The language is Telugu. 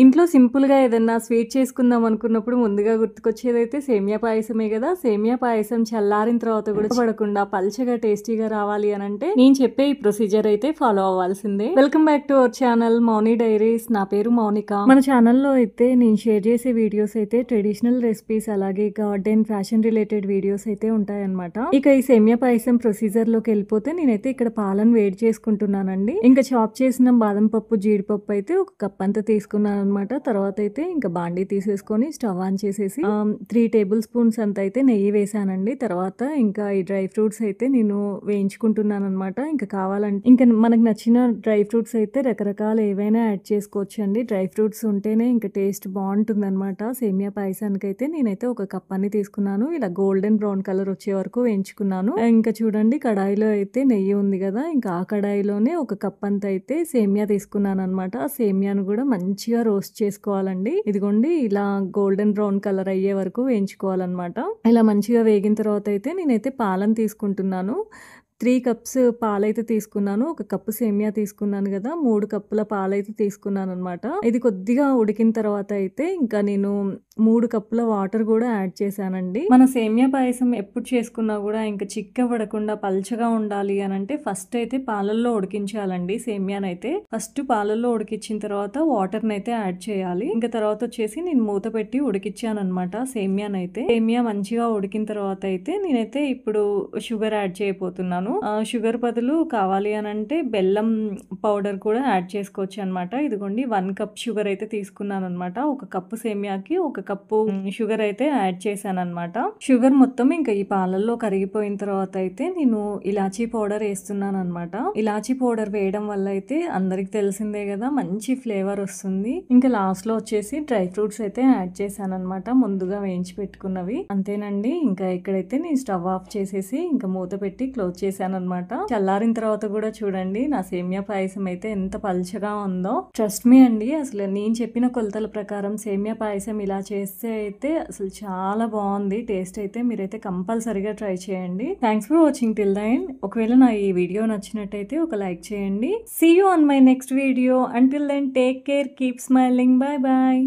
ఇంట్లో సింపుల్‌గా ఏదన్నా స్వీట్ చేసుకుందాం అనుకున్నప్పుడు ముందుగా గుర్తుకొచ్చేదైతే సేమియా పాయసమే గదా! సేమియా పాయసం చల్లారిన తర్వాత గూడా పడకుండా పల్చగా, టేస్టీగా రావాలి అనంటే నేను చెప్పే ఈ ప్రొసీజర్ అయితే ఫాలో అవ్వాల్సిందే. Welcome back to our channel Mouni diaries. నా పేరు మౌనిక. మన ఛానల్‌లో అయితే నేను షేర్ చేసే వీడియోస్ అయితే ట్రెడిషనల్ రెసిపీస్ అలాగే గార్డెన్, ఫ్యాషన్ రిలేటెడ్ వీడియోస్ అయితే ఉంటాయన్నమాట. ఇక ఈ సేమియా పాయసం ప్రొసీజర్‌లోకి వెళ్ళిపోతే నేనైతే ఇక్కడ పాలను వేడి చేసుకుంటున్నానండి. ఇంకా చాప్ చేసిన బాదం పప్పు, జీడిపప్పు అయితే ఒక కప్ అంతా తీసుకున్నాను అనమాట. తర్వాత అయితే ఇంకా బాండీ తీసేసుకొని స్టవ్ ఆన్ చేసేసి 3 టేబుల్ స్పూన్స్ అంత అయితే నెయ్యి వేసానండి. తర్వాత ఇంకా ఈ డ్రై ఫ్రూట్స్ అయితే నేను వేయించుకుంటున్నాను అనమాట. ఇంకా కావాలంటే ఇంకా మనకు నచ్చిన డ్రై ఫ్రూట్స్ అయితే రకరకాలు ఏవైనా యాడ్ చేసుకోవచ్చు అండి. డ్రై ఫ్రూట్స్ ఉంటేనే ఇంకా టేస్ట్ బాగుంటుంది అనమాట. సేమియా పాయసానికి అయితే నేనైతే ఒక కప్ అన్ని తీసుకున్నాను. ఇలా గోల్డెన్ బ్రౌన్ కలర్ వచ్చే వరకు వేయించుకున్నాను. ఇంకా చూడండి కడాయిలో అయితే నెయ్యి ఉంది కదా, ఇంకా ఆ కడాయిలోనే ఒక కప్ అంత అయితే సేమియా తీసుకున్నాను అనమాట. ఆ సేమియాను కూడా మంచిగా రోస్ట్ చేసుకోవాలండి. ఇదిగోండి ఇలా గోల్డెన్ బ్రౌన్ కలర్ అయ్యే వరకు వేయించుకోవాలన్నమాట. ఇలా మంచిగా వేగిన తర్వాత అయితే నేనైతే పాలను తీసుకుంటున్నాను. 3 కప్స్ పాలైతే తీసుకున్నాను. ఒక కప్పు సేమియా తీసుకున్నాను కదా, 3 కప్పుల పాలైతే తీసుకున్నాననమాట. ఇది కొద్దిగా ఉడికిన తర్వాత అయితే ఇంకా నేను 3 కప్పుల వాటర్ కూడా యాడ్ చేశానండి. మన సేమియా పాయసం ఎప్పుడు చేసుకున్నా కూడా ఇంకా చిక్కబడకుండా పల్చగా ఉండాలి అనంటే ఫస్ట్ అయితే పాలల్లో ఉడికించాలండి. సేమియానైతే ఫస్ట్ పాలల్లో ఉడికించిన తర్వాత వాటర్ని అయితే యాడ్ చేయాలి. ఇంకా తర్వాత వచ్చేసి నేను మూత పెట్టి ఉడికిచ్చాను అనమాట సేమియానైతే. సేమియా మంచిగా ఉడికిన తర్వాత అయితే నేనైతే ఇప్పుడు షుగర్ యాడ్ చేయబోతున్నాను. షుగర్ బదులు కావాలి అని అంటే బెల్లం పౌడర్ కూడా యాడ్ చేసుకోవచ్చు అనమాట. ఇదిగోండి 1 కప్ షుగర్ అయితే తీసుకున్నాను అనమాట. ఒక కప్పు సేమియాకి ఒక కప్పు షుగర్ అయితే యాడ్ చేశాను అనమాట. షుగర్ మొత్తం ఇంకా ఈ పాలల్లో కరిగిపోయిన తర్వాత అయితే నేను ఇలాచీ పౌడర్ వేస్తున్నాను అనమాట. ఇలాచీ పౌడర్ వేయడం వల్ల అయితే అందరికి తెలిసిందే కదా, మంచి ఫ్లేవర్ వస్తుంది. ఇంకా లాస్ట్ లో వచ్చేసి డ్రై ఫ్రూట్స్ అయితే యాడ్ చేశాను అనమాట, ముందుగా వేయించి పెట్టుకున్నవి. అంతేనండి. ఇంకా ఇక్కడైతే నేను స్టవ్ ఆఫ్ చేసేసి ఇంకా మూత పెట్టి క్లోజ్ చేశాను అనమాట. చల్లారిన తర్వాత కూడా చూడండి నా సేమియా పాయసం అయితే ఎంత పల్చగా ఉందో. ట్రస్ట్ మీ అండి, అసలు నేను చెప్పిన కొలతల ప్రకారం సేమియా పాయసం ఇలా చేస్తే అయితే అసలు చాలా బాగుంది. టేస్ట్ అయితే మీరైతే కంపల్సరీగా ట్రై చేయండి. Thanks for watching till the end. ఒకవేళ నా ఈ వీడియో నచ్చినట్టయితే ఒక లైక్ చేయండి. See you on my next video. Until then take care, keep smiling. Bye bye.